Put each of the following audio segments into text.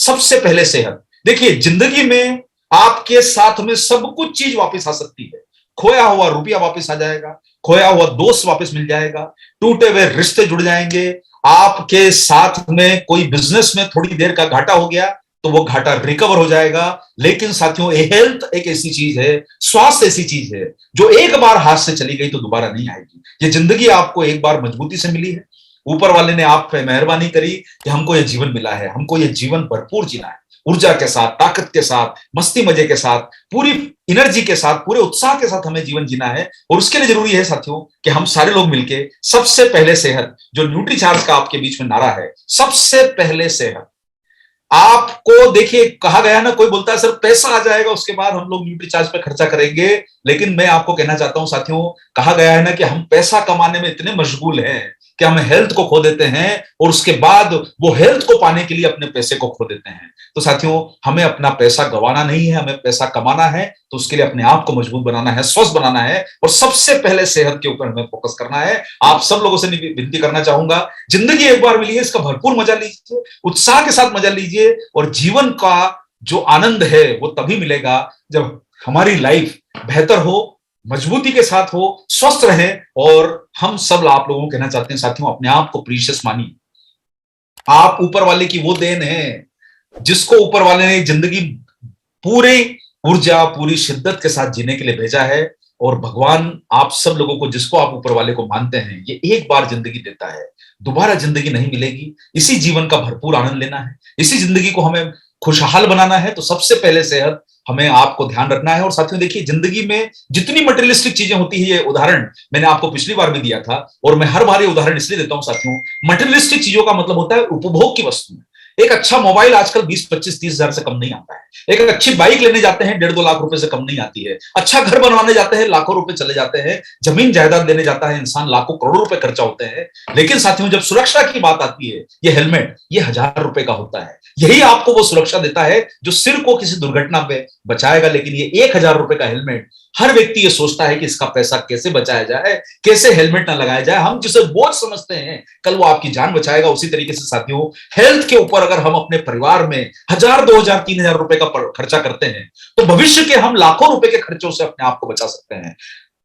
सबसे पहले सेहत। देखिए, जिंदगी में आपके साथ में सब कुछ चीज वापस आ सकती है। खोया हुआ रुपया वापस आ जाएगा, खोया हुआ दोस्त वापस मिल जाएगा, टूटे हुए रिश्ते जुड़ जाएंगे। आपके साथ में कोई बिजनेस में थोड़ी देर का घाटा हो गया तो वो घाटा रिकवर हो जाएगा। लेकिन साथियों, हेल्थ एक ऐसी चीज है, स्वास्थ्य ऐसी चीज है जो एक बार हाथ से चली गई तो दोबारा नहीं आएगी। ये जिंदगी आपको एक बार मजबूती से मिली है, ऊपर वाले ने आप पे मेहरबानी करी कि हमको ये जीवन मिला है, हमको ये जीवन भरपूर जीना है, ऊर्जा के साथ, ताकत के साथ, मस्ती मजे के साथ, पूरी एनर्जी के साथ, पूरे उत्साह के साथ हमें जीवन जीना है। और उसके लिए जरूरी है साथियों कि हम सारे लोग मिलके सबसे पहले सेहत, जो न्यूट्रीचार्ज का आपके बीच में नारा है, सबसे पहले सेहत। आपको देखिए, कहा गया ना, कोई बोलता है सर पैसा आ जाएगा उसके बाद हम लोग न्यूट्रीचार्ज पे खर्चा करेंगे, लेकिन मैं आपको कहना चाहता हूं साथियों, कहा गया है ना कि हम पैसा कमाने में इतने मशगूल हैं कि हम हेल्थ को खो देते हैं और उसके बाद वो हेल्थ को पाने के लिए अपने पैसे को खो देते हैं। तो साथियों, हमें अपना पैसा गंवाना नहीं है, हमें पैसा कमाना है, तो उसके लिए अपने आप को मजबूत बनाना है, स्वस्थ बनाना है, और सबसे पहले सेहत के ऊपर हमें फोकस करना है। आप सब लोगों से विनती करना चाहूंगा, जिंदगी एक बार मिली है, इसका भरपूर मजा लीजिए, उत्साह के साथ मजा लीजिए, और जीवन का जो आनंद है वो तभी मिलेगा जब हमारी लाइफ बेहतर हो, मजबूती के साथ हो, स्वस्थ रहे। और हम सब आप लोगों को कहना चाहते हैं साथियों, अपने आप को प्रीशियस मानिए। आप ऊपर वाले की वो देन है जिसको ऊपर वाले ने जिंदगी पूरी ऊर्जा, पूरी शिद्दत के साथ जीने के लिए भेजा है। और भगवान आप सब लोगों को, जिसको आप ऊपर वाले को मानते हैं, ये एक बार जिंदगी देता है, दोबारा जिंदगी नहीं मिलेगी। इसी जीवन का भरपूर आनंद लेना है, इसी जिंदगी को हमें खुशहाल बनाना है। तो सबसे पहले सेहत हमें आपको ध्यान रखना है। और साथियों देखिए, जिंदगी में जितनी मटेरियलिस्टिक चीजें होती है, ये उदाहरण मैंने आपको पिछली बार भी दिया था और मैं हर बार ये उदाहरण इसलिए देता हूं साथियों, मटेरियलिस्टिक चीजों का मतलब होता है उपभोग की वस्तु। एक अच्छा मोबाइल आजकल 20-25-30 हजार से कम नहीं आता है। एक अच्छी बाइक लेने जाते हैं 1.5-2 लाख रुपए से कम नहीं आती है। अच्छा घर बनवाने जाते हैं लाखों रुपए चले जाते हैं। जमीन जायदाद लेने जाता है इंसान, लाखों करोड़ों रुपए खर्चा होते हैं। लेकिन साथियों, जब सुरक्षा की बात आती है, ये हेलमेट ये 1000 रुपए का होता है। यही आपको वो सुरक्षा देता है जो सिर को किसी दुर्घटना पे बचाएगा। लेकिन ये 1000 रुपए का हेलमेट, हर व्यक्ति ये सोचता है कि इसका पैसा कैसे बचाया जाए, कैसे हेलमेट ना लगाया जाए। हम जिसे बोझ समझते हैं, कल वो आपकी जान बचाएगा। उसी तरीके से साथियों, हेल्थ के ऊपर अगर हम अपने परिवार में 1000, 2000, 3000 रुपए का खर्चा करते हैं, तो भविष्य के हम लाखों रुपए के खर्चों से अपने आप को बचा सकते हैं।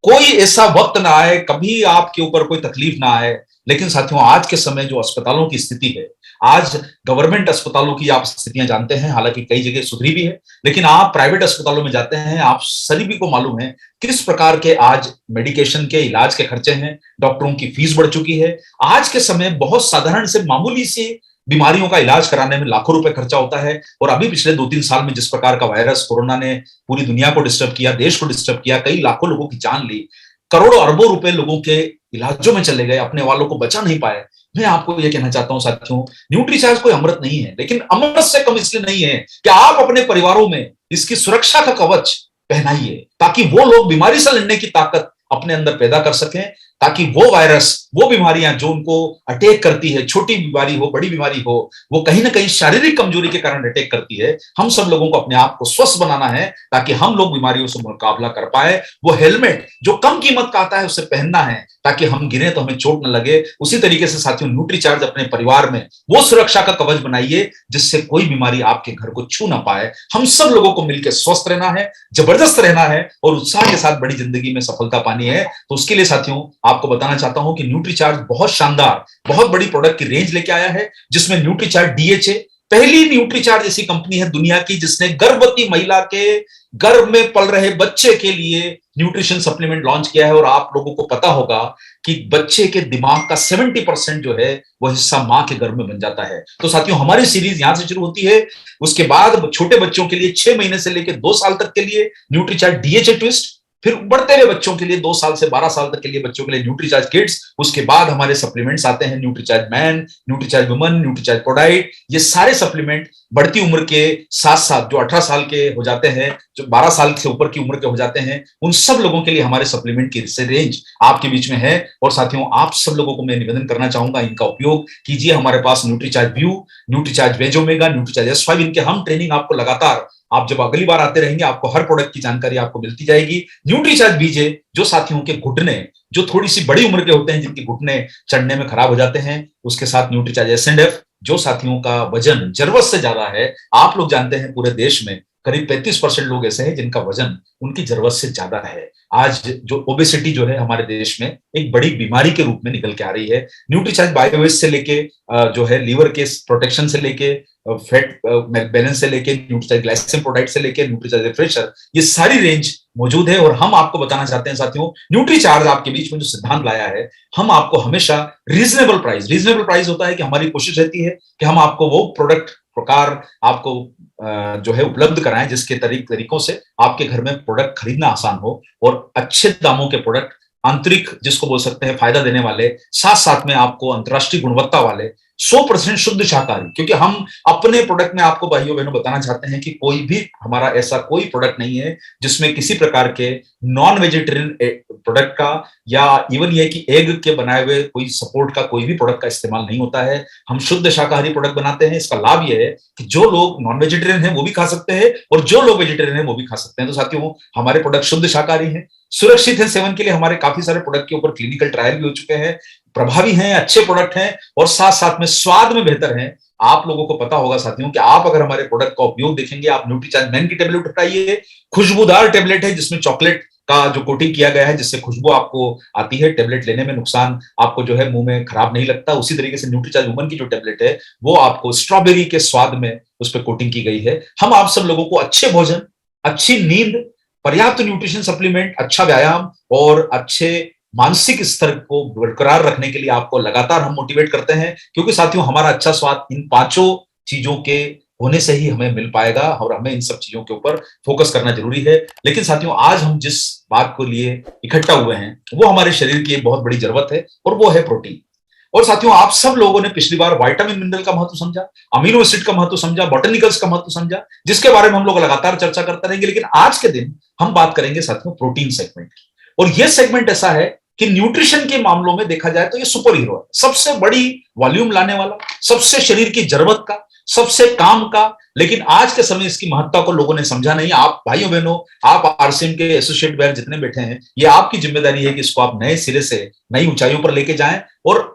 कोई ऐसा वक्त ना आए, कभी आपके ऊपर कोई तकलीफ ना आए। लेकिन साथियों, आज के समय जो अस्पतालों की स्थिति है, आज गवर्नमेंट अस्पतालों की आप स्थितियां जानते हैं, हालांकि कई जगह सुधरी भी है, लेकिन आप प्राइवेट अस्पतालों में जाते हैं, आप सभी को मालूम है किस प्रकार के आज मेडिकेशन के, इलाज के खर्चे हैं। डॉक्टरों की फीस बढ़ चुकी है। आज के समय बहुत साधारण से मामूली सी बीमारियों का इलाज कराने में लाखों रुपए खर्चा होता है। और अभी पिछले 2-3 साल में जिस प्रकार का वायरस कोरोना ने पूरी दुनिया को डिस्टर्ब किया, देश को डिस्टर्ब किया, कई लाखों लोगों की जान ली, करोड़ों अरबों रुपए लोगों के इलाजों में चले गए, अपने वालों को बचा नहीं पाए। मैं आपको यह कहना चाहता हूं साथियों, न्यूट्रीचार्ज कोई अमृत नहीं है, लेकिन अमृत से कम इसलिए नहीं है कि आप अपने परिवारों में इसकी सुरक्षा का कवच पहनाइए, ताकि वो लोग बीमारी से लड़ने की ताकत अपने अंदर पैदा कर सकें, ताकि वो वायरस, वो बीमारियां जो उनको अटैक करती है, छोटी बीमारी हो, बड़ी बीमारी हो, वो कहीं ना कहीं शारीरिक कमजोरी के कारण अटैक करती है। हम सब लोगों को अपने आप को स्वस्थ बनाना है ताकि हम लोग बीमारियों से मुकाबला कर पाए। वो हेलमेट जो कम कीमत का आता है उसे पहनना है ताकि हम गिरे तो हमें चोट न लगे। उसी तरीके से साथियों, न्यूट्रीचार्ज अपने परिवार में वो सुरक्षा का कवच बनाइए जिससे कोई बीमारी आपके घर को छू ना पाए। हम सब लोगों को मिलकर स्वस्थ रहना है, जबरदस्त रहना है और उत्साह के साथ बड़ी जिंदगी में सफलता पानी है। तो उसके लिए साथियों, आपको बताना चाहता हूं कि न्यूट्रीचार्ज बहुत शानदार, बहुत बड़ी प्रोडक्ट की रेंज लेके आया है, जिसमें न्यूट्रीचार्ज डीएचए, पहली न्यूट्रीचार्ज ऐसी कंपनी है दुनिया की जिसने गर्भवती महिला के गर्भ में पल रहे बच्चे के लिए न्यूट्रिशन सप्लीमेंट लॉन्च किया है। और आप लोगों को पता होगा कि बच्चे के दिमाग का 70% जो है वो हिस्सा मां के गर्भ में बन जाता है। तो साथियों, हमारी सीरीज यहां से शुरू होती है। उसके बाद छोटे बच्चों के लिए 6 महीने से लेकर 2 साल तक के लिए न्यूट्रीचार्ज डीएचए ट्विस्ट, फिर बढ़ते हुए बच्चों के लिए 2 साल से 12 साल तक के लिए बच्चों के लिए न्यूट्रीचार्ज किड्स। उसके बाद हमारे सप्लीमेंट्स आते हैं, Nutricharge man, Nutricharge woman, Nutricharge ProDiet. ये सारे सप्लीमेंट बढ़ती उम्र के साथ साथ जो 18 साल के हो जाते हैं, जो 12 साल से ऊपर की उम्र के हो जाते हैं, उन सब लोगों के लिए हमारे सप्लीमेंट की रेंज आपके बीच में है। और साथियों, आप सब लोगों को मैं निवेदन करना चाहूंगा, इनका उपयोग कीजिए। हमारे पास Nutricharge view, Nutricharge veg omega, Nutricharge S5, इनके हम ट्रेनिंग आपको लगातार आप जब अगली बार आते रहेंगे आपको हर प्रोडक्ट की जानकारी आपको मिलती जाएगी। न्यूट्रीचार्ज बीजे, जो साथियों के घुटने जो थोड़ी सी बड़ी उम्र के होते हैं, जिनके घुटने चढ़ने में खराब हो जाते हैं, उसके साथ न्यूट्रीचार्ज एस&एफ, जो साथियों का वजन जरूरत से ज्यादा है। आप लोग जानते हैं पूरे देश में करीब 35% लोग ऐसे हैं जिनका वजन उनकी जरूरत से ज्यादा है। आज जो ओबेसिटी जो है हमारे देश में एक बड़ी बीमारी के रूप में निकल के आ रही है। न्यूट्रीचार्ज बायोवेस्ट से लेके जो है लीवर के प्रोटेक्शन से लेके फैट बैलेंस से लेके न्यूट्रीचार्ज ग्लाइसिन प्रोटेक्ट से लेके न्यूट्रीचार्ज रिफ्रेशर, ये सारी रेंज मौजूद है। और हम आपको बताना चाहते हैं साथियों, न्यूट्रीचार्ज आपके बीच में जो सिद्धांत लाया है, हम आपको हमेशा रीजनेबल प्राइस होता है कि हमारी कोशिश रहती है कि हम आपको वो प्रोडक्ट प्रकार आपको जो है उपलब्ध कराएं जिसके तरीकों से आपके घर में प्रोडक्ट खरीदना आसान हो और अच्छे दामों के प्रोडक्ट, आंतरिक जिसको बोल सकते हैं फायदा देने वाले, साथ साथ में आपको अंतर्राष्ट्रीय गुणवत्ता वाले 100% शुद्ध शाकाहारी। क्योंकि हम अपने प्रोडक्ट में आपको भाइयों बहनों बताना चाहते हैं कि कोई भी हमारा ऐसा कोई प्रोडक्ट नहीं है जिसमें किसी प्रकार के नॉन वेजिटेरियन प्रोडक्ट का या इवन ये कि एग के बनाए हुए कोई सपोर्ट का कोई भी प्रोडक्ट का इस्तेमाल नहीं होता है। हम शुद्ध शाकाहारी प्रोडक्ट बनाते हैं। इसका लाभ यह है कि जो लोग नॉन वेजिटेरियन हैं वो भी खा सकते हैं और जो लोग वेजिटेरियन हैं वो भी खा सकते हैं। तो साथियों, हमारे प्रोडक्ट शुद्ध शाकाहारी हैं, सुरक्षित है सेवन के लिए। हमारे काफी सारे प्रोडक्ट के ऊपर क्लिनिकल ट्रायल भी हो चुके हैं, प्रभावी हैं, अच्छे प्रोडक्ट हैं और साथ साथ में स्वाद में बेहतर हैं। आप लोगों को पता होगा साथियों कि आप अगर हमारे प्रोडक्ट का उपयोग देखेंगे, आप न्यूट्रीचार्ज मैन की टेबलेट उठाइए, खुशबूदार टेबलेट है जिसमें चॉकलेट का जो कोटिंग किया गया है जिससे खुशबू आपको आती है, टेबलेट लेने में नुकसान आपको जो है मुंह में खराब नहीं लगता। उसी तरीके से न्यूट्रीचार्ज वुमन की जो टेबलेट है वो आपको स्ट्रॉबेरी के स्वाद में उस पर कोटिंग की गई है। हम आप सब लोगों को अच्छे भोजन, अच्छी नींद, पर्याप्त न्यूट्रिशन सप्लीमेंट, अच्छा व्यायाम और अच्छे मानसिक स्तर को बरकरार रखने के लिए आपको लगातार हम मोटिवेट करते हैं। क्योंकि साथियों, हमारा अच्छा स्वाद इन पांचों चीजों के होने से ही हमें मिल पाएगा और हमें इन सब चीजों के ऊपर फोकस करना जरूरी है। लेकिन साथियों, आज हम जिस बात को लिए इकट्ठा हुए हैं वो हमारे शरीर की एक बहुत बड़ी जरूरत है और वो है प्रोटीन। और साथियों, आप सब लोगों ने पिछली बार विटामिन मिनरल का महत्व समझा, अमीनो एसिड का महत्व समझा, बॉटनिकल्स का महत्व समझा, जिसके बारे में हम लोग लगातार चर्चा करते रहेंगे। लेकिन आज के दिन हम बात करेंगे साथियों प्रोटीन सेगमेंट की। और यह सेगमेंट ऐसा है कि न्यूट्रिशन के मामलों में देखा जाए तो ये सुपर हीरो है, सबसे बड़ी वॉल्यूम लाने वाला, सबसे शरीर की जरूरत का, सबसे काम का। लेकिन आज के समय इसकी महत्ता को लोगों ने समझा नहीं। आप भाइयों बहनों, आप आरसीएम के एसोसिएट बैर जितने बैठे हैं, ये आपकी जिम्मेदारी है कि इसको आप नए सिरे से नई ऊंचाइयों पर लेके जाएं। और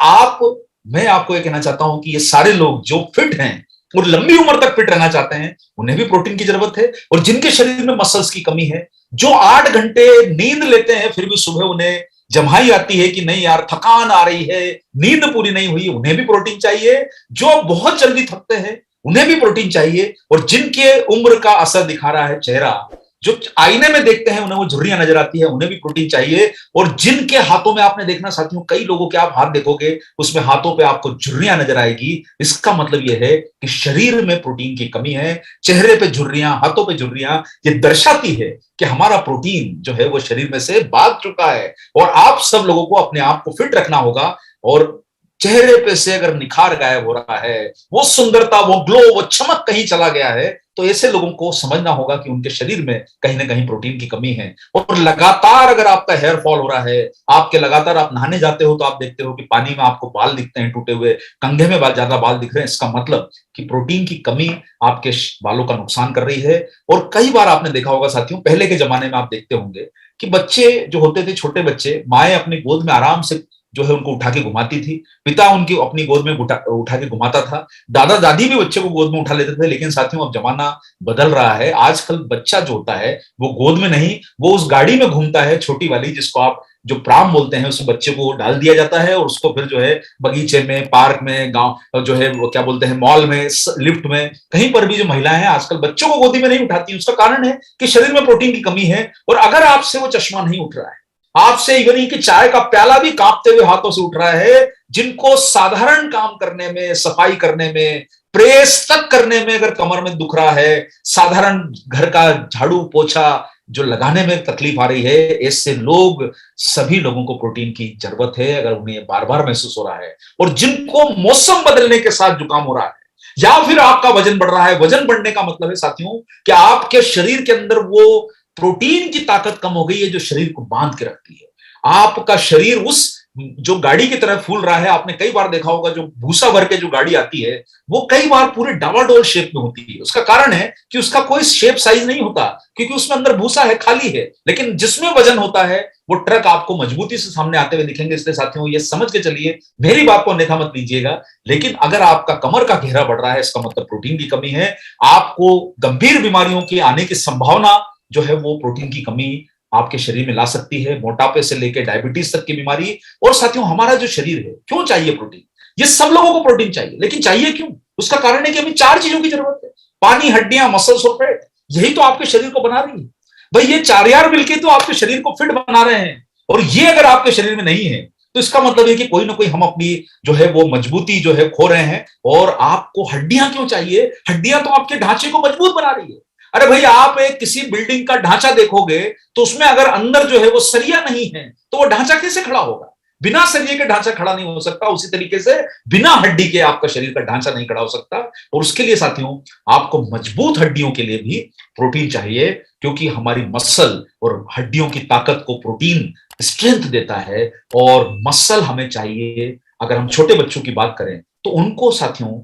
मैं आपको ये कहना चाहता हूं कि ये सारे लोग जो फिट हैं और लंबी उम्र तक फिट रहना चाहते हैं, उन्हें भी प्रोटीन की जरूरत है। और जिनके शरीर में मसल्स की कमी है, जो 8 घंटे नींद लेते हैं फिर भी सुबह उन्हें जम्हाई आती है कि नहीं यार थकान आ रही है, नींद पूरी नहीं हुई, उन्हें भी प्रोटीन चाहिए। जो बहुत जल्दी थकते हैं उन्हें भी प्रोटीन चाहिए। और जिनके उम्र का असर दिखा रहा है चेहरा, जो आईने में देखते हैं उन्हें वो झुर्रियां नजर आती है, उन्हें भी प्रोटीन चाहिए। और जिनके हाथों में आपने देखना साथियों, कई लोगों के आप हाथ देखोगे उसमें हाथों पे आपको झुर्रियां नजर आएगी। इसका मतलब यह है कि शरीर में प्रोटीन की कमी है। चेहरे पे झुर्रियां, हाथों पे झुर्रियां, ये दर्शाती है कि हमारा प्रोटीन जो है वो शरीर में से भाग चुका है। और आप सब लोगों को अपने आप को फिट रखना होगा। और चेहरे पे से अगर निखार गायब हो रहा है, वो सुंदरता, वो ग्लो, वो चमक कहीं चला गया है, तो ऐसे लोगों को समझना होगा कि उनके शरीर में कहीं ना कहीं प्रोटीन की कमी है। और लगातार अगर आपका हेयर फॉल हो रहा है, आपके लगातार आप नहाने जाते हो तो आप देखते हो कि पानी में आपको बाल दिखते हैं टूटे हुए, कंधे में ज्यादा बाल दिख रहे हैं, इसका मतलब कि प्रोटीन की कमी आपके बालों का नुकसान कर रही है। और कई बार आपने देखा होगा साथियों, पहले के जमाने में आप देखते होंगे कि बच्चे जो होते थे, छोटे बच्चे, माएं अपनी गोद में आराम से जो है उनको उठा के घुमाती थी, पिता उनकी अपनी गोद में उठा के घुमाता था, दादा दादी भी बच्चे को गोद में उठा लेते थे। लेकिन साथियों, अब जमाना बदल रहा है। आजकल बच्चा जो होता है वो गोद में नहीं, वो उस गाड़ी में घूमता है, छोटी वाली, जिसको आप जो प्राम बोलते हैं, उस बच्चे को डाल दिया जाता है और उसको फिर जो है बगीचे में, पार्क में, गांव जो है वो क्या बोलते हैं, मॉल में, लिफ्ट में, कहीं पर भी जो महिलाएं हैं आजकल बच्चों को गोदी में नहीं उठाती। उसका कारण है कि शरीर में प्रोटीन की कमी है। और अगर आपसे वो चश्मा नहीं उठ रहा है, आपसे इवन ही कि चाय का प्याला भी कांपते हुए हाथों से उठ रहा है, जिनको साधारण काम करने में, सफाई करने में, प्रेस तक करने में अगर कमर में दुख रहा है, साधारण घर का झाड़ू पोछा जो लगाने में तकलीफ आ रही है, ऐसे लोग, सभी लोगों को प्रोटीन की जरूरत है अगर उन्हें बार बार महसूस हो रहा है। और जिनको मौसम बदलने के साथ जुकाम हो रहा है या फिर आपका वजन बढ़ रहा है, वजन बढ़ने का मतलब है साथियों कि आपके शरीर के अंदर वो प्रोटीन की ताकत कम हो गई है जो शरीर को बांध के रखती है। आपका शरीर उस जो गाड़ी की तरह फूल रहा है। आपने कई बार देखा होगा, जो भूसा भर के जो गाड़ी आती है वो कई बार पूरे डावाडोल शेप में होती है। उसका कारण है कि उसका कोई शेप साइज नहीं होता, क्योंकि उसमें अंदर भूसा है, खाली है। लेकिन जिसमें वजन होता है वो ट्रक आपको मजबूती से सामने आते हुए दिखेंगे। इसलिए साथियों, ये समझ के चलिए, मेरी बात को अन्यथा मत लीजिएगा। लेकिन अगर आपका कमर का घेरा बढ़ रहा है, इसका मतलब प्रोटीन की कमी है। आपको गंभीर बीमारियों की आने की संभावना जो है वो प्रोटीन की कमी आपके शरीर में ला सकती है। मोटापे से लेकर डायबिटीज तक की बीमारी। और साथियों, हमारा जो शरीर है, क्यों चाहिए प्रोटीन? ये सब लोगों को प्रोटीन चाहिए, लेकिन चाहिए क्यों? उसका कारण है कि हमें चार चीजों की जरूरत है: पानी, हड्डियां, मसल्स और फैट। यही तो आपके शरीर को बना रही है। भाई, ये चार यार मिलकर तो आपके शरीर को फिट बना रहे हैं। और ये अगर आपके शरीर में नहीं है तो इसका मतलब है कि कोई ना कोई हम अपनी जो है वो मजबूती जो है खो रहे हैं। और आपको हड्डियां क्यों चाहिए? हड्डियां तो आपके ढांचे को मजबूत बना रही है। अरे भाई, आप एक किसी बिल्डिंग का ढांचा देखोगे तो उसमें अगर अंदर जो है वो सरिया नहीं है तो वो ढांचा कैसे खड़ा होगा? बिना सरिये के ढांचा खड़ा नहीं हो सकता। उसी तरीके से बिना हड्डी के आपका शरीर का ढांचा नहीं खड़ा हो सकता। और उसके लिए साथियों, आपको मजबूत हड्डियों के लिए भी प्रोटीन चाहिए, क्योंकि हमारी मसल और हड्डियों की ताकत को प्रोटीन स्ट्रेंथ देता है। और मसल हमें चाहिए। अगर हम छोटे बच्चों की बात करें तो उनको साथियों,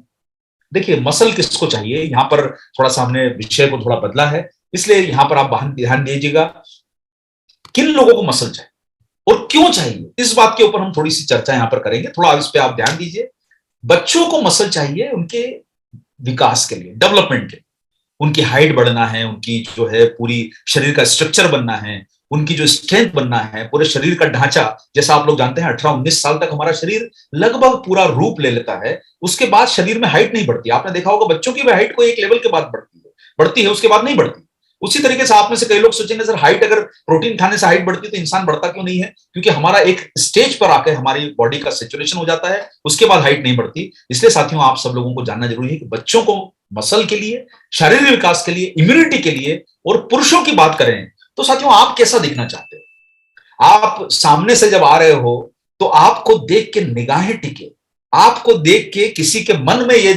देखिए, मसल किसको चाहिए? यहां पर थोड़ा सा हमने विषय को थोड़ा बदला है, इसलिए यहां पर आप ध्यान दीजिएगा। किन लोगों को मसल चाहिए और क्यों चाहिए, इस बात के ऊपर हम थोड़ी सी चर्चा यहां पर करेंगे। थोड़ा इस पे आप ध्यान दीजिए। बच्चों को मसल चाहिए उनके विकास के लिए, डेवलपमेंट के लिए। उनकी हाइट बढ़ना है, उनकी जो है पूरी शरीर का स्ट्रक्चर बनना है, उनकी जो स्ट्रेंथ बनना है, पूरे शरीर का ढांचा। जैसा आप लोग जानते हैं, 18-19 साल तक हमारा शरीर लगभग पूरा रूप ले लेता है। उसके बाद शरीर में हाइट नहीं बढ़ती। आपने देखा होगा, बच्चों की भी हाइट को एक लेवल के बाद बढ़ती है, उसके बाद नहीं बढ़ती। उसी तरीके से आप में से कई लोग सोचेंगे, सर हाइट, अगर प्रोटीन खाने से हाइट बढ़ती है तो इंसान बढ़ता क्यों नहीं है? क्योंकि हमारा एक स्टेज पर आकर हमारी बॉडी का सेचुरेशन हो जाता है, उसके बाद हाइट नहीं बढ़ती। इसलिए साथियों, आप सब लोगों को जानना जरूरी है कि बच्चों को मसल के लिए, शारीरिक विकास के लिए, इम्यूनिटी के लिए, और पुरुषों की बात करें तो साथियों, आप कैसा दिखना चाहते हो? आप सामने से जब आ रहे हो तो आपको देख के निगाहें टिके, आपको देख के किसी के मन में ये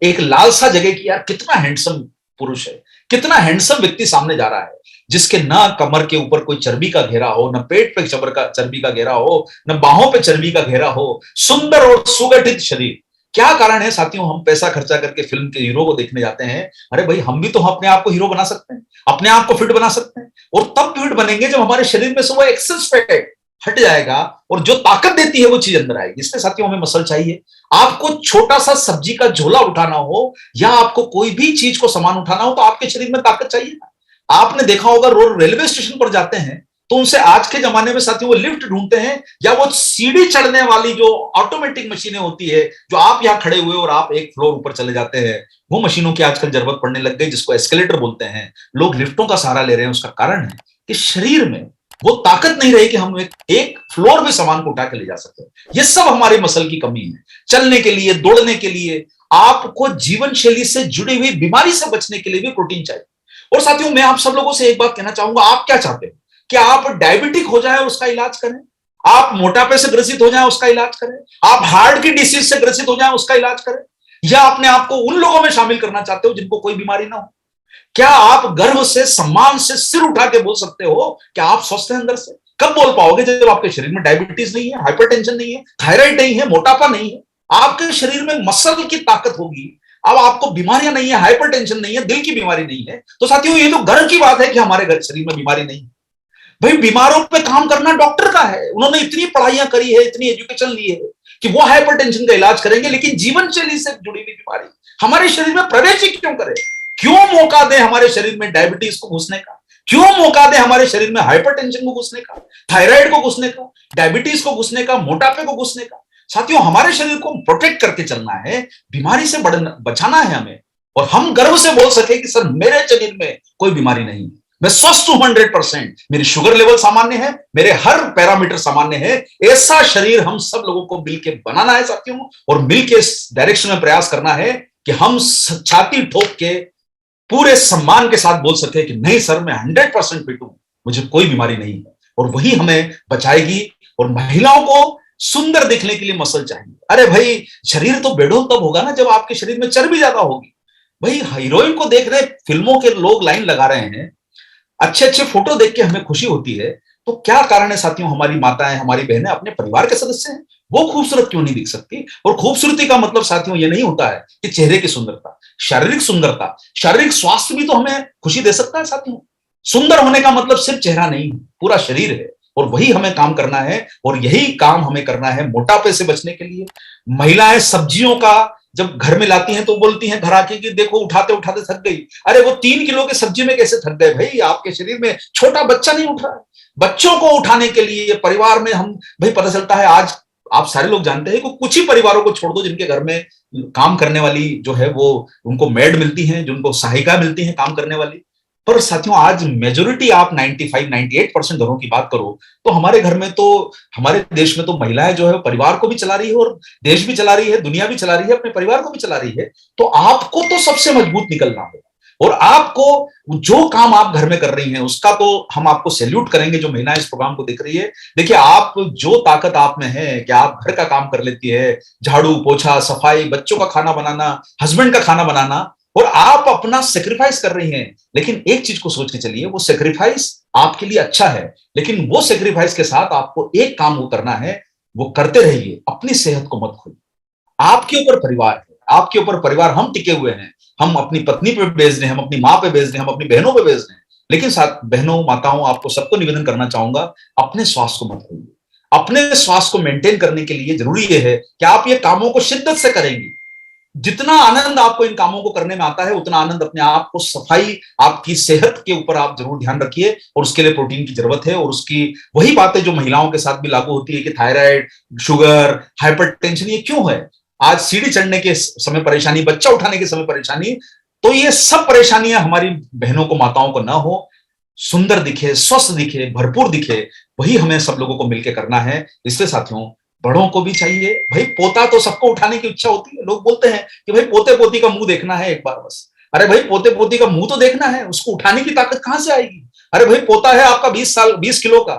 एक लालसा जगे कि यार कितना हैंडसम पुरुष है, कितना हैंडसम व्यक्ति सामने जा रहा है, जिसके ना कमर के ऊपर कोई चर्बी का घेरा हो, न पेट पे चर्बी का घेरा हो, न बाहों पे चर्बी का घेरा हो, सुंदर और सुगठित शरीर। क्या कारण है साथियों? हम पैसा खर्चा करके फिल्म के हीरो को देखने जाते हैं। अरे भाई, हम भी तो अपने आप को हीरो बना सकते हैं, अपने आप को फिट बना सकते हैं। और तब फिट बनेंगे जब हमारे शरीर में से वो एक्सेस फैट हट जाएगा और जो ताकत देती है वो चीज अंदर आएगी। इसलिए साथियों, हमें मसल चाहिए। आपको छोटा सा सब्जी का झोला उठाना हो या आपको कोई भी चीज को सामान उठाना हो तो आपके शरीर में ताकत चाहिए ना। आपने देखा होगा, रेलवे स्टेशन पर जाते हैं तो उनसे आज के जमाने में साथियों वो लिफ्ट ढूंढते हैं, या वो सीढ़ी चढ़ने वाली जो ऑटोमेटिक मशीनें होती है, जो आप यहां खड़े हुए और आप एक फ्लोर ऊपर चले जाते हैं, वो मशीनों की आजकल जरूरत पड़ने लग गई, जिसको एस्केलेटर बोलते हैं। लोग लिफ्टों का सहारा ले रहे हैं। उसका कारण है कि शरीर में वो ताकत नहीं रही कि हम एक फ्लोर में सामान को उठा के ले जा सकते हैं। ये सब हमारी मसल की कमी है। चलने के लिए, दौड़ने के लिए, आपको जीवन शैली से जुड़ी हुई बीमारी से बचने के लिए भी प्रोटीन चाहिए। और साथियों, मैं आप सब लोगों से एक बात कहना चाहूंगा, आप क्या चाहते हैं? कि आप डायबिटिक हो जाए और उसका इलाज करें, आप मोटापे से ग्रसित हो जाए उसका इलाज करें, आप हार्ट की डिसीज से ग्रसित हो जाए उसका इलाज करें, या अपने आप को उन लोगों में शामिल करना चाहते हो जिनको कोई बीमारी ना हो? क्या आप गर्व से, सम्मान से सिर उठा के बोल सकते हो कि आप स्वस्थ हैं अंदर से? कब बोल पाओगे? जब आपके शरीर में डायबिटीज नहीं है, हाइपरटेंशन नहीं है, थायराइड नहीं है, मोटापा नहीं है, आपके शरीर में मसल की ताकत होगी। अब आपको बीमारियां नहीं है, हाइपरटेंशन नहीं है, दिल की बीमारी नहीं है, तो साथियों ये तो गर्व की बात है कि हमारे शरीर में बीमारी नहीं है। भाई, बीमारों पे काम करना डॉक्टर का है। उन्होंने इतनी पढ़ाइयां करी है, इतनी एजुकेशन ली है कि वो हाइपरटेंशन का इलाज करेंगे, लेकिन जीवन शैली से जुड़ी हुई बीमारी हमारे शरीर में प्रवेश ही क्यों करे? क्यों मौका दे हमारे शरीर में डायबिटीज को घुसने का? क्यों मौका दे हमारे शरीर में हाइपरटेंशन को घुसने का, थायराइड को घुसने का, डायबिटीज को घुसने का, मोटापे को घुसने का? साथियों, हमारे शरीर को प्रोटेक्ट करके चलना है, बीमारी से बचाना है हमें, और हम गर्व से बोल सके कि सर मेरे शरीर में कोई बीमारी नहीं है, मैं स्वस्थ हूं 100%, मेरी शुगर लेवल सामान्य है, मेरे हर पैरामीटर सामान्य है। ऐसा शरीर हम सब लोगों को मिलकर बनाना है साथियों, और मिलकर इस डायरेक्शन में प्रयास करना है कि हम छाती ठोक के पूरे सम्मान के साथ बोल सके कि नहीं सर, मैं 100% फिट हूं, मुझे कोई बीमारी नहीं है। और वही हमें बचाएगी। और महिलाओं को सुंदर दिखने के लिए मसल चाहिए। अरे भाई, शरीर तो बेढोल तब होगा ना जब आपके शरीर में चर्बी ज्यादा होगी। भाई, हीरोइन को देख रहे, फिल्मों के लोग लाइन लगा रहे हैं, अच्छे अच्छे फोटो देख के हमें खुशी होती है, तो क्या कारण है साथियों, हमारी माताएं, हमारी बहनें अपने परिवार के सदस्य हैं, वो खूबसूरत क्यों नहीं दिख सकती? और खूबसूरती का मतलब साथियों ये नहीं होता है कि चेहरे की सुंदरता, सुंदरता, शारीरिक स्वास्थ्य भी तो हमें खुशी दे सकता है साथियों। सुंदर होने का मतलब सिर्फ चेहरा नहीं, पूरा शरीर है। और वही हमें काम करना है, और यही काम हमें करना है मोटापे से बचने के लिए। महिलाएं सब्जियों का जब घर में लाती हैं तो बोलती हैं घर आके कि देखो उठाते उठाते थक गई। अरे वो 3 किलो की सब्जी में कैसे थक गए भाई? आपके शरीर में छोटा बच्चा नहीं उठ रहा है। बच्चों को उठाने के लिए परिवार में हम, भाई पता चलता है आज आप सारे लोग जानते हैं कि कुछ ही परिवारों को छोड़ दो जिनके घर में काम करने वाली जो है वो, उनको मेड मिलती हैं, जिनको सहायिका मिलती हैं काम करने वाली। पर साथियों आज मेजोरिटी आप 95-98% घरों की बात करो तो हमारे घर में तो, हमारे देश में तो महिलाएं जो है परिवार को भी चला रही है, और देश भी चला रही है, दुनिया भी चला रही है, अपने परिवार को भी चला रही है। तो आपको तो सबसे मजबूत निकलना होगा, और आपको जो काम आप घर में कर रही हैं उसका तो हम आपको सैल्यूट करेंगे, जो महिलाएं इस प्रोग्राम को देख रही है। देखिए आप, जो ताकत आप में है कि आप घर का काम कर लेती है, झाड़ू पोछा सफाई, बच्चों का खाना बनाना, हस्बैंड का खाना बनाना, और आप अपना सेक्रीफाइस कर रही हैं। लेकिन एक चीज को सोच के चलिए, वो सेक्रीफाइस आपके लिए अच्छा है, लेकिन वो सेक्रीफाइस के साथ आपको एक काम वो करना है, वो करते रहिए, अपनी सेहत को मत खोइए। आपके ऊपर परिवार है, आपके ऊपर परिवार, हम टिके हुए हैं। हम अपनी पत्नी पे बेच रहे हैं, हम अपनी माँ पे बेच रहे हैं, हम अपनी बहनों पे बेच रहे हैं। लेकिन साथ बहनों माताओं, आपको सबको निवेदन करना चाहूंगा, अपने स्वास्थ्य को मत खोइए। अपने स्वास्थ्य को मेंटेन करने के लिए जरूरी यह है कि आप ये कामों को शिद्दत से करेंगे। जितना आनंद आपको इन कामों को करने में आता है, उतना आनंद अपने आप को, सफाई, आपकी सेहत के ऊपर आप जरूर ध्यान रखिए। और उसके लिए प्रोटीन की जरूरत है, और उसकी वही बातें जो महिलाओं के साथ भी लागू होती है कि थायराइड, शुगर, हाइपरटेंशन, ये क्यों है? आज सीढ़ी चढ़ने के समय परेशानी, बच्चा उठाने के समय परेशानी, तो ये सब परेशानियां हमारी बहनों को, माताओं को ना हो, सुंदर दिखे, स्वस्थ दिखे, भरपूर दिखे, वही हमें सब लोगों को मिलकर करना है। इसलिए साथियों, बड़ों को भी चाहिए भाई, पोता तो सबको उठाने की इच्छा होती है। लोग बोलते हैं कि भाई पोते पोती का मुंह देखना है एक बार बस। अरे भाई पोते पोती का मुंह तो देखना है, उसको उठाने की ताकत कहां से आएगी? अरे भाई पोता है आपका 20 साल, 20 किलो का,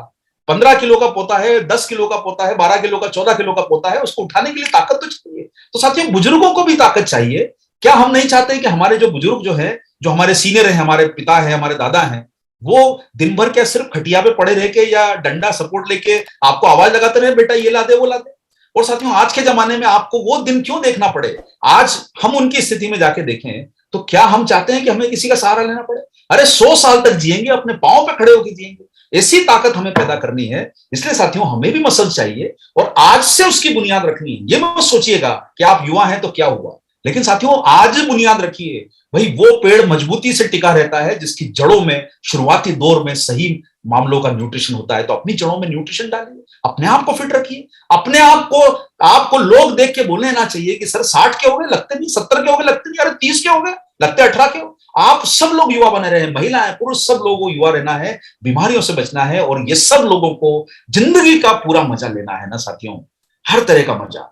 15 किलो का पोता है, 10 किलो का पोता है, 12 किलो का, 14 किलो का पोता है, उसको उठाने के लिए ताकत तो चाहिए। तो साथियों बुजुर्गों को भी ताकत चाहिए। क्या हम नहीं चाहते कि हमारे जो बुजुर्ग जो है, जो हमारे सीनियर है, हमारे पिता है, हमारे दादा हैं, वो दिन भर क्या सिर्फ खटिया पे पड़े रह के या डंडा सपोर्ट लेके आपको आवाज लगाते रहे, बेटा ये ला दे वो ला दे? और साथियों आज के जमाने में आपको वो दिन क्यों देखना पड़े? आज हम उनकी स्थिति में जाके देखें तो क्या हम चाहते हैं कि हमें किसी का सहारा लेना पड़े? अरे 100 साल तक जिएंगे, अपने पांव पे खड़े होकर जिएंगे। ऐसी ताकत हमें पैदा करनी है। इसलिए साथियों हमें भी मसल चाहिए, और आज से उसकी बुनियाद रखनी है। ये मत सोचिएगा कि आप युवा हैं तो क्या हुआ, लेकिन साथियों आज बुनियाद रखिए। भाई वो पेड़ मजबूती से टिका रहता है जिसकी जड़ों में शुरुआती दौर में सही मामलों का न्यूट्रिशन होता है। तो अपनी जड़ों में न्यूट्रिशन डालिए, अपने आप को फिट रखिए, अपने आप को, आपको लोग देख के बोलने ना चाहिए कि सर 60 के हो गए लगते नहीं, 70 के हो गए लगते नहीं, अरे 30 के हो गए लगते 18 के हो। आप सब लोग युवा बने रहे, महिलाएं पुरुष सब लोगों को युवा रहना है, बीमारियों से बचना है, और ये सब लोगों को जिंदगी का पूरा मजा लेना है ना साथियों, हर तरह का मजा।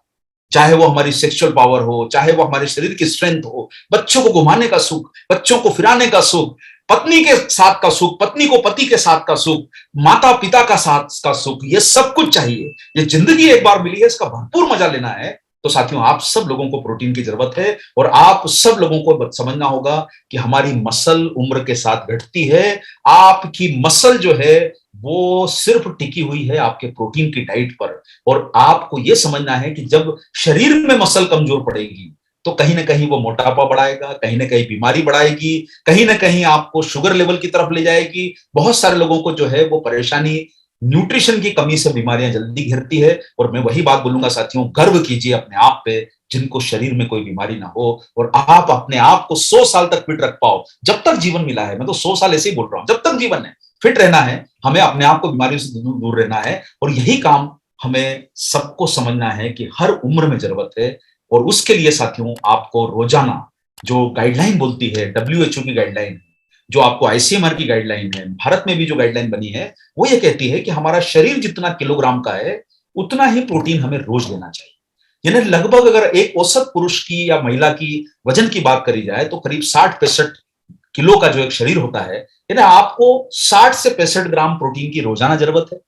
चाहे वो हमारी सेक्सुअल पावर हो, चाहे वो हमारे शरीर की स्ट्रेंथ हो, बच्चों को घुमाने का सुख, बच्चों को फिराने का सुख, पत्नी के साथ का सुख, पत्नी को पति के साथ का सुख, माता पिता का साथ का सुख, ये सब कुछ चाहिए। ये जिंदगी एक बार मिली है, इसका भरपूर मजा लेना है। तो साथियों आप सब लोगों को प्रोटीन की जरूरत है, और आप सब लोगों को समझना होगा कि हमारी मसल उम्र के साथ घटती है। आपकी मसल जो है वो सिर्फ टिकी हुई है आपके प्रोटीन की डाइट पर। और आपको यह समझना है कि जब शरीर में मसल कमजोर पड़ेगी तो कहीं ना कहीं वो मोटापा बढ़ाएगा, कहीं ना कहीं बीमारी बढ़ाएगी, कहीं ना कहीं आपको शुगर लेवल की तरफ ले जाएगी। बहुत सारे लोगों को जो है वो परेशानी, न्यूट्रिशन की कमी से बीमारियां जल्दी घिरती है। और मैं वही बात बोलूंगा साथियों, गर्व कीजिए अपने आप पे जिनको शरीर में कोई बीमारी ना हो, और आप अपने आप को 100 साल तक फिट रख पाओ। जब तक जीवन मिला है, मैं तो 100 साल ऐसे ही बोल रहा हूं, जब तक जीवन है फिट रहना है, हमें अपने आप को बीमारियों से दूर दूर रहना है। और यही काम हमें सबको समझना है कि हर उम्र में जरूरत है। और उसके लिए साथियों आपको रोजाना जो गाइडलाइन बोलती है, WHO की गाइडलाइन, जो आपको ICMR की गाइडलाइन है, भारत में भी जो गाइडलाइन बनी है, वो ये कहती है कि हमारा शरीर जितना किलोग्राम का है उतना ही प्रोटीन हमें रोज लेना चाहिए। यानी लगभग अगर एक औसत पुरुष की या महिला की वजन की बात करी जाए तो करीब 60-65 किलो का जो एक शरीर होता है, यानी आपको 60 से 65 ग्राम प्रोटीन की रोजाना जरूरत है।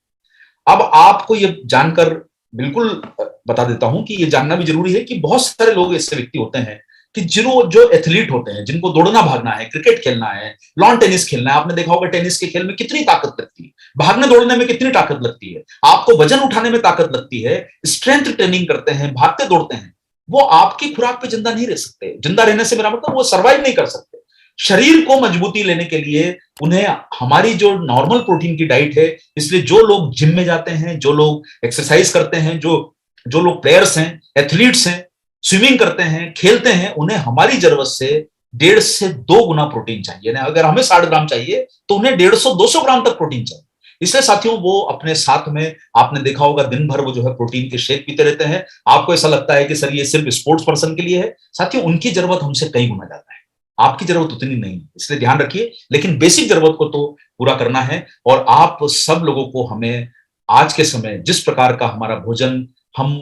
अब आपको ये जानकर बिल्कुल बता देता हूं कि ये जानना भी जरूरी है कि बहुत सारे लोग ऐसे व्यक्ति होते हैं कि जो एथलीट होते हैं, जिनको दौड़ना भागना है, क्रिकेट खेलना है, लॉन टेनिस खेलना है, आपने देखा होगा टेनिस के खेल में कितनी ताकत लगती है, भागने दौड़ने में कितनी ताकत लगती है, आपको वजन उठाने में ताकत लगती है, स्ट्रेंथ ट्रेनिंग करते हैं, भागते दौड़ते हैं, वो आपकी खुराक पे जिंदा नहीं रह सकते। जिंदा रहने से मेरा मतलब वो सर्वाइव नहीं कर सकते। शरीर को मजबूती लेने के लिए उन्हें हमारी जो नॉर्मल प्रोटीन की डाइट है, इसलिए जो लोग जिम में जाते हैं, जो लोग एक्सरसाइज करते हैं, जो जो लोग प्लेयर्स हैं, एथलीट्स हैं, स्विमिंग करते हैं, खेलते हैं, उन्हें हमारी जरूरत से 1.5 से 2 गुना प्रोटीन चाहिए ना। अगर हमें 60 ग्राम चाहिए तो उन्हें 150-200 ग्राम तक प्रोटीन चाहिए। इसलिए साथियों वो अपने साथ में, आपने देखा होगा दिन भर वो जो है प्रोटीन के शेक पीते रहते हैं। आपको ऐसा लगता है कि सर ये सिर्फ स्पोर्ट्स पर्सन के लिए है, साथियों उनकी जरूरत हमसे कई गुना ज्यादा है, आपकी जरूरत उतनी नहीं है, इसलिए ध्यान रखिए। लेकिन बेसिक जरूरत को तो पूरा करना है। और आप सब लोगों को, हमें आज के समय जिस प्रकार का हमारा भोजन हम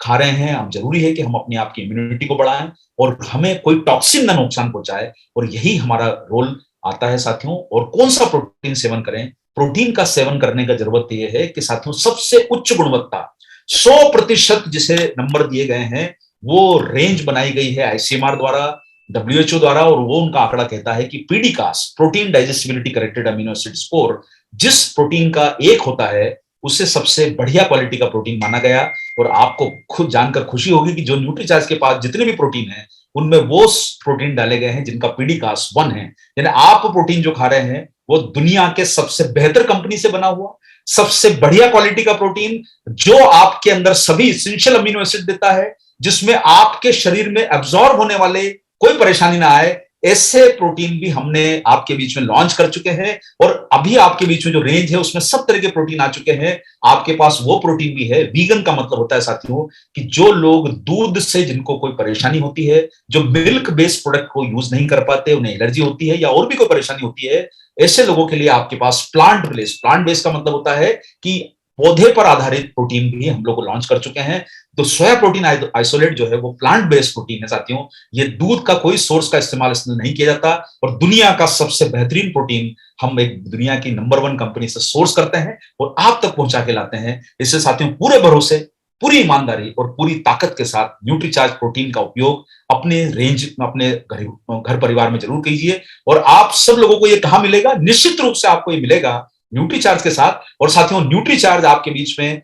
खा रहे हैं, हम जरूरी है कि हम अपनी आपकी इम्यूनिटी को बढ़ाएं और हमें कोई टॉक्सिन ना नुकसान पहुंचाए, और यही हमारा रोल आता है साथियों। और कौन सा प्रोटीन सेवन करें? प्रोटीन का सेवन करने का जरूरत यह है कि साथियों सबसे उच्च गुणवत्ता 100% जिसे नंबर दिए गए हैं, वो रेंज बनाई गई है आईसीएमआर द्वारा, डब्ल्यूएचओ द्वारा, और वो उनका आंकड़ा कहता है कि PDCAAS, protein digestibility corrected amino acid score, जिस प्रोटीन का 1 होता है उससे सबसे बढ़िया क्वालिटी का प्रोटीन माना गया। और आपको खुद जानकर खुशी होगी कि जो न्यूट्रीचार्ज के पास जितने भी प्रोटीन है उनमें वो प्रोटीन डाले गए हैं जिनका पीडीकास 1 है। यानी आप प्रोटीन जो खा रहे हैं वो दुनिया के सबसे बेहतर कंपनी से बना हुआ, सबसे बढ़िया क्वालिटी का प्रोटीन, जो आपके अंदर सभी इसेंशियल अमीनो एसिड देता है, जिसमें आपके शरीर में एब्जॉर्ब होने वाले कोई परेशानी ना आए, ऐसे प्रोटीन भी हमने आपके बीच में लॉन्च कर चुके हैं। और अभी आपके बीच में जो रेंज है उसमें सब तरह के प्रोटीन आ चुके हैं। आपके पास वो प्रोटीन भी है। वीगन का मतलब होता है साथियों कि जो लोग दूध से, जिनको कोई परेशानी होती है, जो मिल्क बेस्ड प्रोडक्ट को यूज नहीं कर पाते, उन्हें एलर्जी होती है या और भी कोई परेशानी होती है, ऐसे लोगों के लिए आपके पास प्लांट बेस्ड का मतलब होता है कि पौधे पर आधारित प्रोटीन भी हम लोग लॉन्च कर चुके हैं। तो सोया प्रोटीन आइसोलेट जो है वो प्लांट बेस्ड प्रोटीन है साथियों। ये दूध का कोई सोर्स का इस्तेमाल इसमें नहीं किया जाता, और दुनिया का सबसे बेहतरीन प्रोटीन हम एक दुनिया की नंबर 1 कंपनी से सोर्स करते हैं और आप तक पहुंचा के लाते हैं। इससे साथियों पूरे भरोसे, पूरी ईमानदारी और पूरी ताकत के साथ न्यूट्रीचार्ज प्रोटीन का उपयोग अपने रेंज में, अपने घर परिवार में जरूर कीजिए। और आप सब लोगों को ये कहां मिलेगा? निश्चित रूप से आपको ये मिलेगा न्यूट्रीचार्ज के साथ। और साथियों न्यूट्रीचार्ज आपके बीच में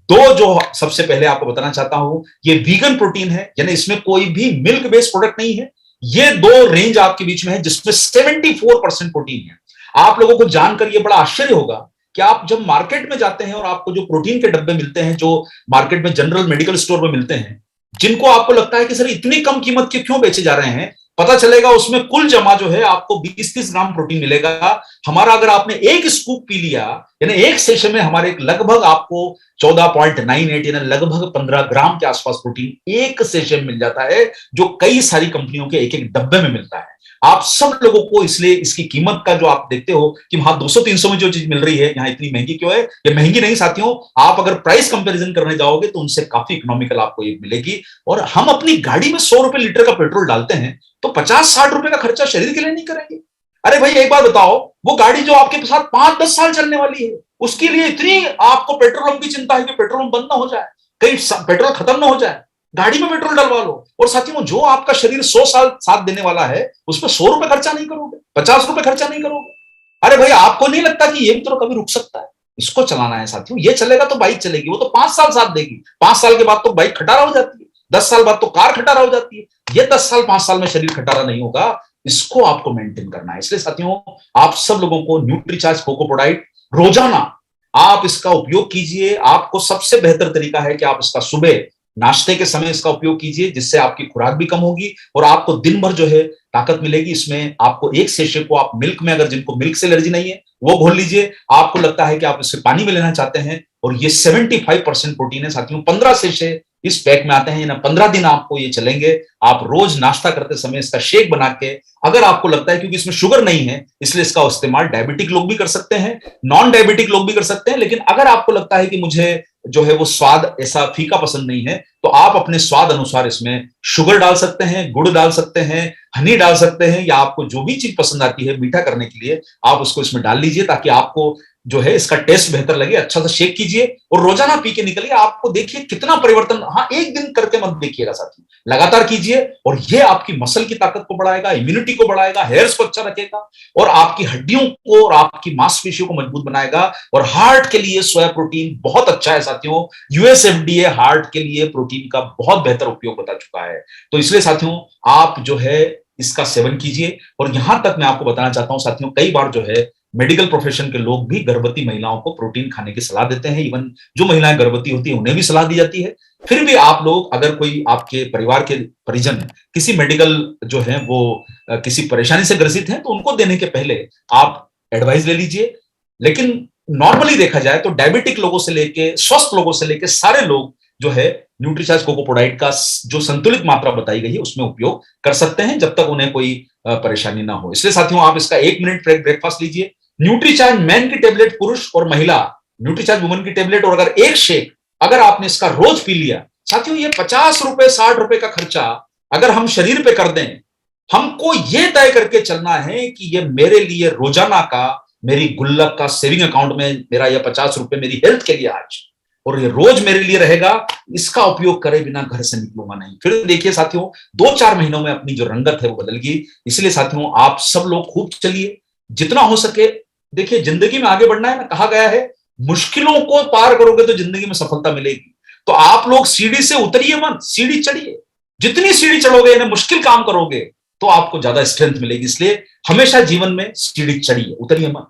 2 जो सबसे पहले आपको बताना चाहता हूं, ये वीगन प्रोटीन है, यानी इसमें कोई भी मिल्क बेस्ड प्रोडक्ट नहीं है। ये 2 रेंज आपके बीच में है जिसमें 74% प्रोटीन है। आप लोगों को जानकर ये बड़ा आश्चर्य होगा कि आप जब मार्केट में जाते हैं और आपको जो प्रोटीन के डब्बे मिलते हैं, जो मार्केट में जनरल मेडिकल स्टोर में मिलते हैं, जिनको आपको लगता है कि सर इतनी कम कीमत के क्यों बेचे जा रहे हैं, पता चलेगा उसमें कुल जमा जो है आपको 20-30 ग्राम प्रोटीन मिलेगा। हमारा अगर आपने एक स्कूप पी लिया, यानी एक सेशन में हमारे लगभग आपको 14.98 यानी लगभग 15 ग्राम के आसपास प्रोटीन एक सेशन मिल जाता है, जो कई सारी कंपनियों के एक एक डब्बे में मिलता है। आप सब लोगों को इसलिए इसकी कीमत का जो आप देखते हो कि वहां 200-300 में जो चीज मिल रही है, यहां इतनी महंगी क्यों है? ये महंगी नहीं साथियों, आप अगर प्राइस कंपैरिजन करने जाओगे तो उनसे काफी इकोनॉमिकल आपको ये मिलेगी। और हम अपनी गाड़ी में 100 रुपए लीटर का पेट्रोल डालते हैं तो 50-60 रुपए का खर्चा शरीर के लिए नहीं करेंगे। अरे भाई एक बात बताओ, वो गाड़ी जो आपके साथ 5-10 साल चलने वाली है, उसके लिए इतनी आपको पेट्रोल पंप की चिंता है कि पेट्रोल पंप बंद ना हो जाए, कहीं पेट्रोल खत्म ना हो जाए, गाड़ी में पेट्रोल डलवा लो। और साथियों जो आपका शरीर 100 साल साथ देने वाला है, उसमें 100 रुपए खर्चा नहीं करोगे, 50 रुपए खर्चा नहीं करोगे। अरे भाई आपको नहीं लगता कि ये भी तो कभी रुक सकता है? इसको चलाना है साथियों, ये चलेगा तो बाइक चलेगी, वो तो 5 साल साथ देगी, 5 साल के बाद तो बाइक खटारा हो जाती है, 10 साल बाद तो कार खटारा हो जाती है। ये 10 साल 5 साल में शरीर खटारा नहीं होगा, इसको आपको मेंटेन करना है। इसलिए साथियों आप सब लोगों को न्यूट्रीचार्ज कोकोपोडाइट रोजाना आप इसका उपयोग कीजिए। आपको सबसे बेहतर तरीका है कि आप इसका सुबह नाश्ते के समय इसका उपयोग कीजिए, जिससे आपकी खुराक भी कम होगी और आपको दिन भर जो है ताकत मिलेगी। इसमें आपको एक सेशे को आप मिल्क में, अगर जिनको मिल्क से एलर्जी नहीं है वो घोल लीजिए। आपको लगता है कि आप इसे पानी में लेना चाहते हैं, और ये 75% प्रोटीन है साथियों। 15 सेशे इस पैक में आते हैं, ना 15 दिन आपको ये चलेंगे। आप रोज नाश्ता करते समय इसका शेक बना के, अगर आपको लगता है, क्योंकि इसमें शुगर नहीं है इसलिए इसका इस्तेमाल डायबिटिक लोग भी कर सकते हैं, नॉन डायबिटिक लोग भी कर सकते हैं। लेकिन अगर आपको लगता है कि मुझे जो है वो स्वाद ऐसा फीका पसंद नहीं है, तो आप अपने स्वाद अनुसार इसमें शुगर डाल सकते हैं, गुड़ डाल सकते हैं, हनी डाल सकते हैं, या आपको जो भी चीज पसंद आती है मीठा करने के लिए आप उसको इसमें डाल लीजिए, ताकि आपको जो है इसका टेस्ट बेहतर लगे, अच्छा सा शेक कीजिए और रोजाना पी के निकलिए। आपको देखिए कितना परिवर्तन। हाँ, एक दिन करके मत देखिएगा साथियों, लगातार कीजिए और ये आपकी मसल की ताकत को बढ़ाएगा, इम्यूनिटी को बढ़ाएगा, हेयर्स को अच्छा रखेगा और आपकी हड्डियों को और आपकी मांसपेशियों को मजबूत बनाएगा। और हार्ट के लिए सोया प्रोटीन बहुत अच्छा है साथियों। यूएसएफडीए हार्ट के लिए प्रोटीन का बहुत बेहतर उपयोग बता चुका है। तो इसलिए साथियों आप जो है इसका सेवन कीजिए। और यहां तक मैं आपको बताना चाहता हूं साथियों, कई बार जो है मेडिकल प्रोफेशन के लोग भी गर्भवती महिलाओं को प्रोटीन खाने की सलाह देते हैं। इवन जो महिलाएं गर्भवती होती हैं उन्हें भी सलाह दी जाती है। फिर भी आप लोग, अगर कोई आपके परिवार के परिजन किसी मेडिकल जो है वो किसी परेशानी से ग्रसित हैं, तो उनको देने के पहले आप एडवाइस ले लीजिए। लेकिन नॉर्मली देखा जाए तो डायबिटिक लोगों से लेके स्वस्थ लोगों से लेके सारे लोग जो है न्यूट्रीचार्ज कोकोपोडाइट का जो संतुलित मात्रा बताई गई है उसमें उपयोग कर सकते हैं, जब तक उन्हें कोई परेशानी ना हो। इसलिए साथियों आप इसका 1 मिनट ब्रेकफास्ट लीजिए। न्यूट्रीचार्ज मैन की टेबलेट पुरुष और महिला, न्यूट्रीचार्ज वुमन की टेबलेट और अगर एक शेक अगर आपने इसका रोज पी लिया साथियों, ये 50 रुपए 60 रुपए का खर्चा अगर हम शरीर पे कर दें, हमको ये तय करके चलना है कि ये मेरे लिए रोजाना का, मेरी गुल्लक का सेविंग अकाउंट में मेरा यह 50 रुपए मेरी हेल्थ के लिए आज, और ये रोज मेरे लिए रहेगा। इसका उपयोग करे बिना घर से निकलूंगा नहीं। फिर देखिए साथियों 2-4 महीनों में अपनी जो रंगत है वो बदल गई। इसलिए साथियों आप सब लोग खूब चलिए, जितना हो सके। देखिए जिंदगी में आगे बढ़ना है ना, कहा गया है मुश्किलों को पार करोगे तो जिंदगी में सफलता मिलेगी। तो आप लोग सीढ़ी से उतरिए मत, सीढ़ी चढ़िए। जितनी सीढ़ी चढ़ोगे ना, मुश्किल काम करोगे तो आपको ज्यादा स्ट्रेंथ मिलेगी। इसलिए हमेशा जीवन में सीढ़ी चढ़िए, उतरिए मत।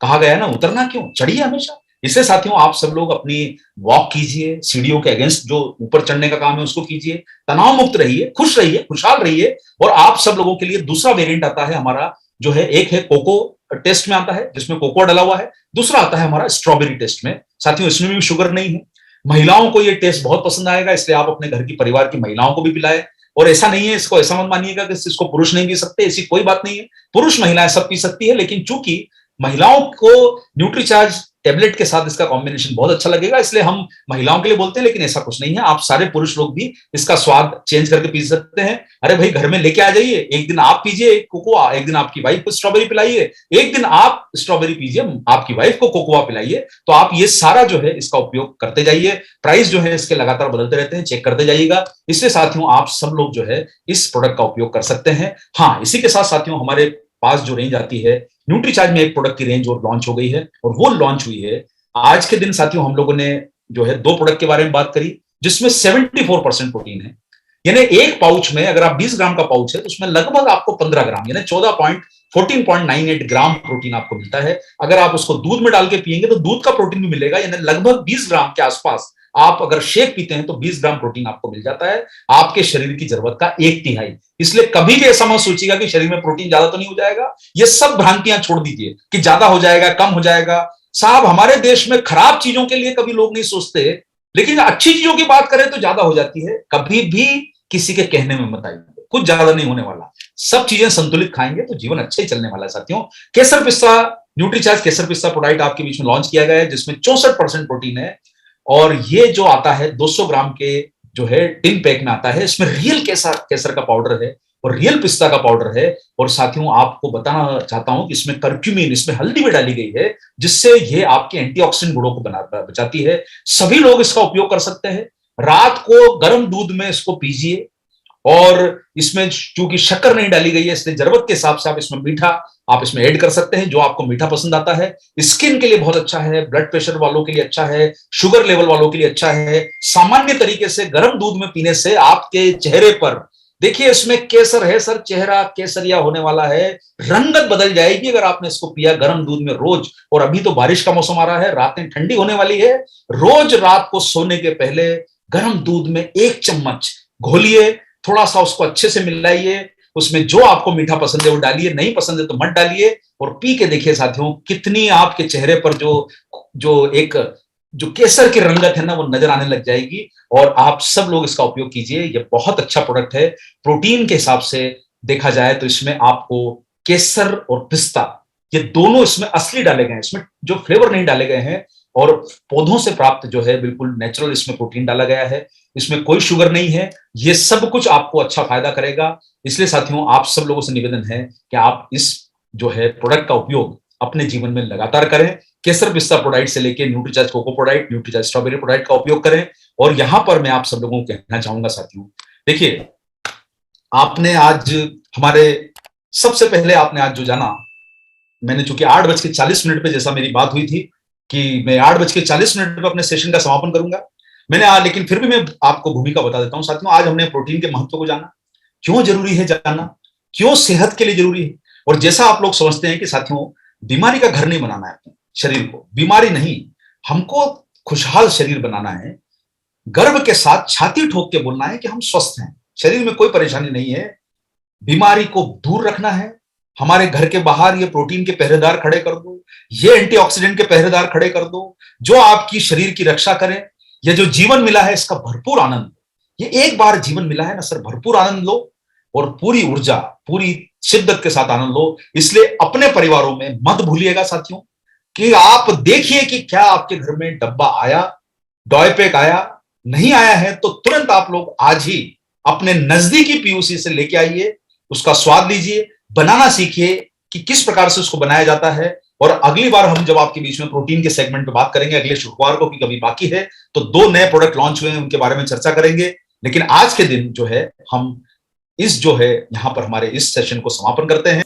कहा गया है ना, उतरना क्यों, चढ़िए हमेशा। इससे साथियों आप सब लोग अपनी वॉक कीजिए, सीढ़ियों के अगेंस्ट जो ऊपर चढ़ने का काम है उसको कीजिए। तनाव मुक्त रहिए, खुश रहिए, खुशहाल रहिए। और आप सब लोगों के लिए दूसरा वेरिएंट आता है हमारा, जो है एक है कोको टेस्ट में आता है जिसमें कोको डाला हुआ है, दूसरा आता है हमारा स्ट्रॉबेरी टेस्ट में। साथियों इसमें भी शुगर नहीं है। महिलाओं को ये टेस्ट बहुत पसंद आएगा, इसलिए आप अपने घर की परिवार की महिलाओं को भी पिलाएं। और ऐसा नहीं है, इसको ऐसा मत मानिएगा कि इसको पुरुष नहीं पी सकते, ऐसी कोई बात नहीं है। पुरुष महिलाएं सब पी सकती है, लेकिन चूंकि महिलाओं को न्यूट्रीचार्ज टेबलेट के साथ इसका कॉम्बिनेशन बहुत अच्छा लगेगा, इसलिए हम महिलाओं के लिए बोलते हैं। लेकिन ऐसा कुछ नहीं है, आप सारे पुरुष लोग भी इसका स्वाद चेंज करके पी सकते हैं। अरे भाई घर में लेके आ जाइए, एक दिन आप पीजिए कोकोआ, एक दिन आपकी वाइफ को स्ट्रॉबेरी पिलाइए, एक दिन आप स्ट्रॉबेरी पीजिए, आपकी वाइफ को कोकोआ पिलाइए। तो आप ये सारा जो है इसका उपयोग करते जाइए। प्राइस जो है इसके लगातार बदलते रहते हैं, चेक करते जाइएगा। इससे साथियों आप सब लोग जो है इस प्रोडक्ट का उपयोग कर सकते हैं। हाँ, इसी के साथ साथियों हमारे पास जो रेंज आती है न्यूट्रीचार्ज में, एक प्रोडक्ट की रेंज और लॉन्च हो गई है, और वो लॉन्च हुई है आज के दिन। साथियों हम लोगों ने जो है 2 प्रोडक्ट के बारे में बात करी जिसमें 74% प्रोटीन है। यानी एक पाउच में अगर आप 20 ग्राम का पाउच है तो उसमें लगभग आपको 15 ग्राम यानी 14.98 ग्राम प्रोटीन आपको मिलता है। अगर आप उसको दूध में डाल के पिएंगे तो दूध का प्रोटीन भी मिलेगा, यानी लगभग 20 ग्राम के आसपास। आप अगर शेक पीते हैं तो 20 ग्राम प्रोटीन आपको मिल जाता है, आपके शरीर की जरूरत का 1/3। इसलिए कभी भी ऐसा मत सोचिएगा कि शरीर में प्रोटीन ज्यादा तो नहीं हो जाएगा। ये सब भ्रांतियां छोड़ दीजिए कि ज्यादा हो जाएगा, कम हो जाएगा। साहब हमारे देश में खराब चीजों के लिए कभी लोग नहीं सोचते, लेकिन अच्छी चीजों की बात करें तो ज्यादा हो जाती है। कभी भी किसी के कहने में मत आइए, कुछ ज्यादा नहीं होने वाला। सब चीजें संतुलित खाएंगे तो जीवन अच्छा ही चलने वाला है साथियों। केसर पिस्ता, न्यूट्रीचार्ज केसर पिस्ता प्रोडक्ट आपके बीच में लॉन्च किया गया है जिसमें 64% प्रोटीन है। और ये जो आता है 200 ग्राम के जो है टिन पैक में आता है, इसमें रियल केसर का पाउडर है और रियल पिस्ता का पाउडर है। और साथियों आपको बताना चाहता हूं कि इसमें कर्क्यूमिन, इसमें हल्दी भी डाली गई है जिससे ये आपके एंटीऑक्सीडेंट गुणों को बचाती है। सभी लोग इसका उपयोग कर सकते हैं। रात को गर्म दूध में इसको पीजिए, और इसमें चूंकि शक्कर नहीं डाली गई है इसलिए जरूरत के हिसाब से आप इसमें मीठा आप इसमें ऐड कर सकते हैं, जो आपको मीठा पसंद आता है। स्किन के लिए बहुत अच्छा है, ब्लड प्रेशर वालों के लिए अच्छा है, शुगर लेवल वालों के लिए अच्छा है। सामान्य तरीके से गर्म दूध में पीने से आपके चेहरे पर, देखिए इसमें केसर है सर, चेहरा केसरिया होने वाला है, रंगत बदल जाएगी अगर आपने इसको पिया गर्म दूध में रोज। और अभी तो बारिश का मौसम आ रहा है, रातें ठंडी होने वाली है, रोज रात को सोने के पहले गर्म दूध में 1 चम्मच घोलिए, थोड़ा सा उसको अच्छे से मिलाइए, उसमें जो आपको मीठा पसंद है वो डालिए, नहीं पसंद है तो मत डालिए, और पी के देखिए साथियों कितनी आपके चेहरे पर जो केसर की रंगत है ना वो नजर आने लग जाएगी। और आप सब लोग इसका उपयोग कीजिए, ये बहुत अच्छा प्रोडक्ट है। प्रोटीन के हिसाब से देखा जाए तो इसमें आपको केसर और पिस्ता ये दोनों इसमें असली डाले गए हैं, इसमें जो फ्लेवर नहीं डाले गए हैं, और पौधों से प्राप्त जो है बिल्कुल नेचुरल इसमें प्रोटीन डाला गया है। इसमें कोई शुगर नहीं है। ये सब कुछ आपको अच्छा फायदा करेगा। इसलिए साथियों आप सब लोगों से निवेदन है कि आप इस जो है प्रोडक्ट का उपयोग अपने जीवन में लगातार करें। केसर पिस्ता प्रोडाइट से लेके न्यूट्रीचार्ज कोको प्रोडाइट, न्यूट्रीचार्ज स्ट्रॉबेरी प्रोडाइट का उपयोग करें। और यहां पर मैं आप सब लोगों को कहना चाहूंगा साथियों, देखिए आपने आज हमारे सबसे पहले आपने आज जो जाना, मैंने चूंकि 8:40 पे जैसा मेरी बात हुई थी कि मैं 8:40 पे अपने सेशन का समापन करूंगा, मैंने लेकिन फिर भी मैं आपको भूमिका बता देता हूं साथियों। आज हमने प्रोटीन के महत्व को जाना, क्यों जरूरी है जानना, क्यों सेहत के लिए जरूरी है। और जैसा आप लोग समझते हैं कि साथियों बीमारी का घर नहीं बनाना है अपने शरीर को, बीमारी नहीं, हमको खुशहाल शरीर बनाना है। गर्व के साथ छाती ठोक के बोलना है कि हम स्वस्थ हैं, शरीर में कोई परेशानी नहीं है, बीमारी को दूर रखना है। हमारे घर के बाहर ये प्रोटीन के पहरेदार खड़े कर दो, ये एंटीऑक्सीडेंट के पहरेदार खड़े कर दो, जो आपकी शरीर की रक्षा करें। ये जो जीवन मिला है इसका भरपूर आनंद, ये एक बार जीवन मिला है ना सर, भरपूर आनंद लो और पूरी ऊर्जा, पूरी शिद्दत के साथ आनंद लो। इसलिए अपने परिवारों में मत भूलिएगा साथियों कि आप देखिए कि क्या आपके घर में डब्बा आया, डॉयपेक आया, नहीं आया है तो तुरंत आप लोग आज ही अपने नजदीकी पीयूसी से लेके आइए, उसका स्वाद लीजिए, बनाना सीखिए कि किस प्रकार से उसको बनाया जाता है। और अगली बार हम जब आपके बीच में प्रोटीन के सेगमेंट पे बात करेंगे अगले शुक्रवार को, कि कभी बाकी है तो 2 नए प्रोडक्ट लॉन्च हुए हैं उनके बारे में चर्चा करेंगे। लेकिन आज के दिन जो है हम इस जो है यहां पर हमारे इस सेशन को समापन करते हैं।